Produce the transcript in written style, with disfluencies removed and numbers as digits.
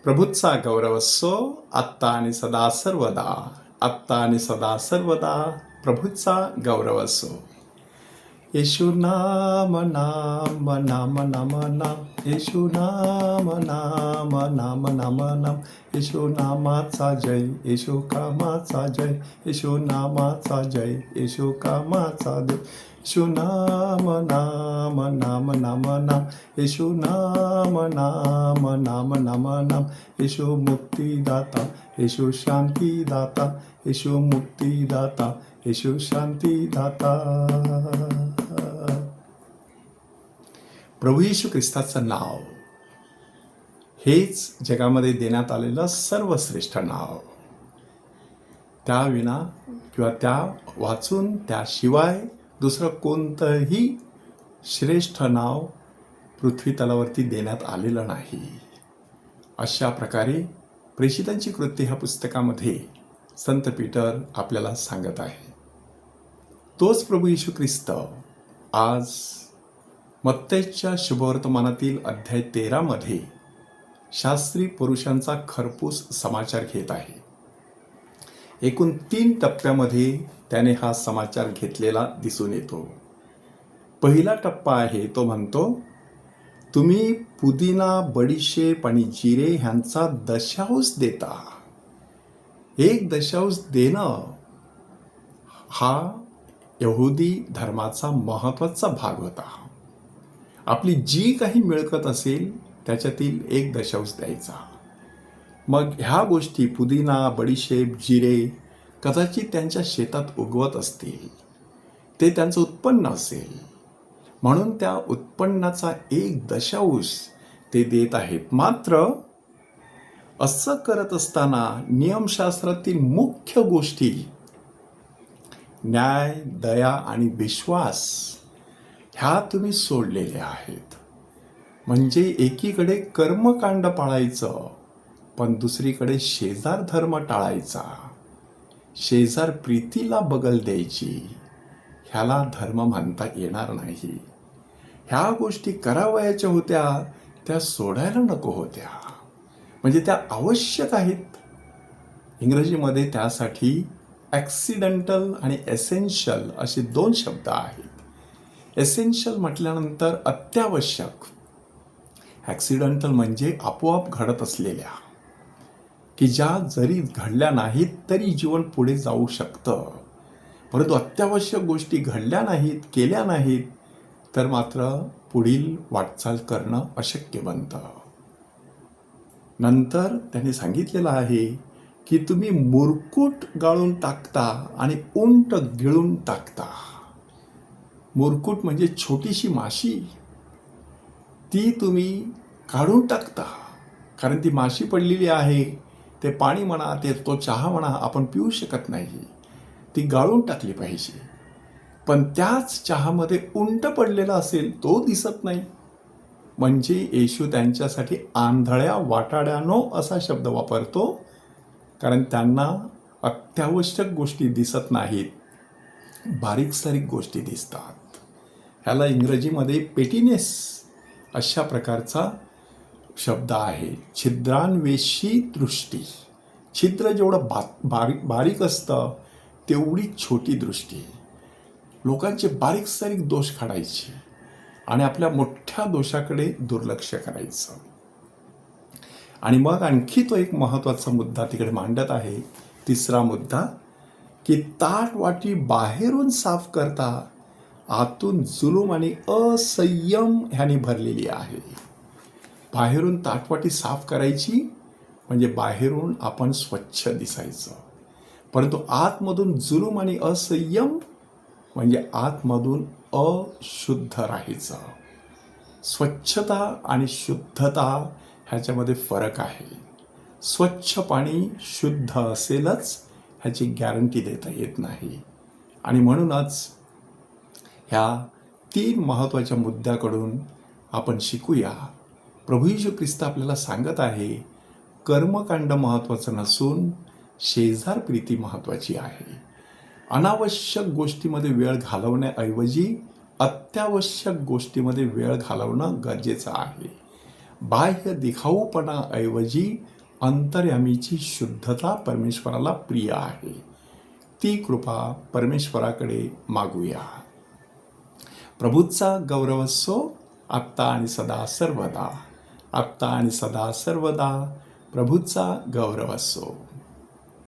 प्रभूचा गौरव असो आत्ता आणि सदा सर्वदा. आत्ता आणि सदा सर्वदा प्रभूचा गौरव असो. येशू नाम नाम नाम नाम नाम. येशू नाम नाम नाम नाम नाम. येशू नामाचा जय, येशू कामाचा जय. येशू नामाचा जय, येशू कामाचा जय. येशू नाम नाम नाम नाम नाम. येशू नाम नाम नाम नाम नाम. येशू मुक्तिदाता, येशू शांतीदाता. येशू मुक्तिदाता, येशू शांतीदाता. प्रभू येशू ख्रिस्ताचं नाव हेच जगामध्ये देण्यात आलेलं सर्वश्रेष्ठ नाव. त्याविना किंवा त्या वाचून त्याशिवाय दुसरं कोणतंही श्रेष्ठ नाव पृथ्वी तलावरती देण्यात आलेलं नाही. अशा प्रकारे प्रेषितांची कृत्य ह्या पुस्तकामध्ये संत पीटर आपल्याला सांगत आहे. तोच प्रभू येशू ख्रिस्त आज मत्तैच्या शुभवर्तमानातील अध्याय 13 मध्ये शास्त्री पुरुषांचा खरपूस समाचार घेत आहे. एकूण 3 टप्प्यामध्ये त्याने हा समाचार घेतलेला दिसून येतो. पहिला टप्पा आहे तो म्हणतो, तुम्ही पुदिना, बडीशेप आणि जिरे ह्यांचा दशांश देता. 1 दशांश देणं हा यहुदी धर्माचा महत्त्वाचा भाग होता. आपली जी काही मिळकत असेल त्याच्यातील 1 दशांश द्यायचा. मग ह्या गोष्टी पुदिना, बडीशेप, जिरे कदाचित त्यांच्या शेतात उगवत असतील, ते त्यांचं उत्पन्न असेल, म्हणून त्या उत्पन्नाचा 1 दशांश ते देत आहेत. मात्र असं करत असताना नियमशास्त्रातील मुख्य गोष्टी न्याय, दया आणि विश्वास ह्या तुम्ही सोडलेल्या आहेत. म्हणजे एकीकडे कर्मकांड पाळायचं, पण दुसरीकडे शेजार धर्म टाळायचा. शेजार प्रीतीला बगल द्यायची, ह्याला धर्म म्हणता येणार नाही. ह्या गोष्टी करावयाच्या होत्या, त्या सोडायला नको होत्या. म्हणजे त्या आवश्यक आहेत. इंग्रजीमध्ये त्यासाठी ॲक्सिडेंटल आणि एसेन्शियल असे 2 शब्द आहेत. एसेन्शियल म्हटल्यानंतर अत्यावश्यक. ॲक्सिडेंटल म्हणजे आपोआप घडत असलेल्या, की ज्या जरी घडल्या नाहीत तरी जीवन पुढे जाऊ शकतं. परंतु अत्यावश्यक गोष्टी घडल्या नाहीत, केल्या नाहीत, तर मात्र पुढील वाटचाल करणं अशक्य बनतं. नंतर त्यांनी सांगितलेलं आहे की तुम्ही मुरकूट गाळून टाकता आणि उंट गिळून टाकता. मुरकूट म्हणजे छोटीशी माशी, ती तुम्ही काढून टाकता. कारण ती माशी पडलेली आहे. ते पाणी म्हणा, तो चहा म्हणा, आपण पिऊ शकत नाही. ती गाळून टाकली पाहिजे. पण त्याच चहामध्ये उंट पडलेला असेल, तो दिसत नाही. म्हणजे येशू त्यांच्यासाठी आंधळ्या वाटाड्यानो असा शब्द वापरतो, कारण त्यांना अत्यावश्यक गोष्टी दिसत नाहीत, बारीक सारीक गोष्टी दिसतात. ह्याला इंग्रजीमध्ये पेटिनेस अशा प्रकारचा शब्द आहे. छिद्रान्वेषी दृष्टी. छिद्र जेवढं बारीक असतं तेवढी छोटी दृष्टी. लोकांचे बारीक सारीक दोष काढायचे आणि आपल्या मोठ्या दोषाकडे दुर्लक्ष करायचं. आणि मग आणखी तो एक महत्त्वाचा मुद्दा तिकडे मांडत आहे. 3रा मुद्दा, की ताट वाटी बाहेरून साफ करता, आतून जुलूम आणि असंयम ह्याने भरलेली आहे. बाहेरून ताटवाटी साफ करायची म्हणजे बाहेरून आपण स्वच्छ दिसायचं, परंतु आतमधून जुलूम आणि असंयम म्हणजे आतमधून अशुद्ध राहायचं. स्वच्छता आणि शुद्धता ह्याच्यामध्ये फरक आहे. स्वच्छ पाणी शुद्ध असेलच ह्याची गॅरंटी देता येत नाही. आणि म्हणूनच ह्या 3 महत्त्वाच्या मुद्द्याकडून आपण शिकूया. प्रभू येशू ख्रिस्त आपल्याला सांगत आहे, कर्मकांड महत्त्वाचं नसून शेजार प्रीती महत्त्वाची आहे. अनावश्यक गोष्टीमध्ये वेळ घालवण्याऐवजी अत्यावश्यक गोष्टीमध्ये वेळ घालवणं गरजेचं आहे. बाह्य दिखाऊपणाऐवजी अंतर्यामीची शुद्धता परमेश्वराला प्रिय आहे. ती कृपा परमेश्वराकडे मागूया. प्रभूचा गौरव असो आत्ता आणि सदा सर्वदा. आत्ता आणि सदा सर्वदा प्रभूचा गौरव असो.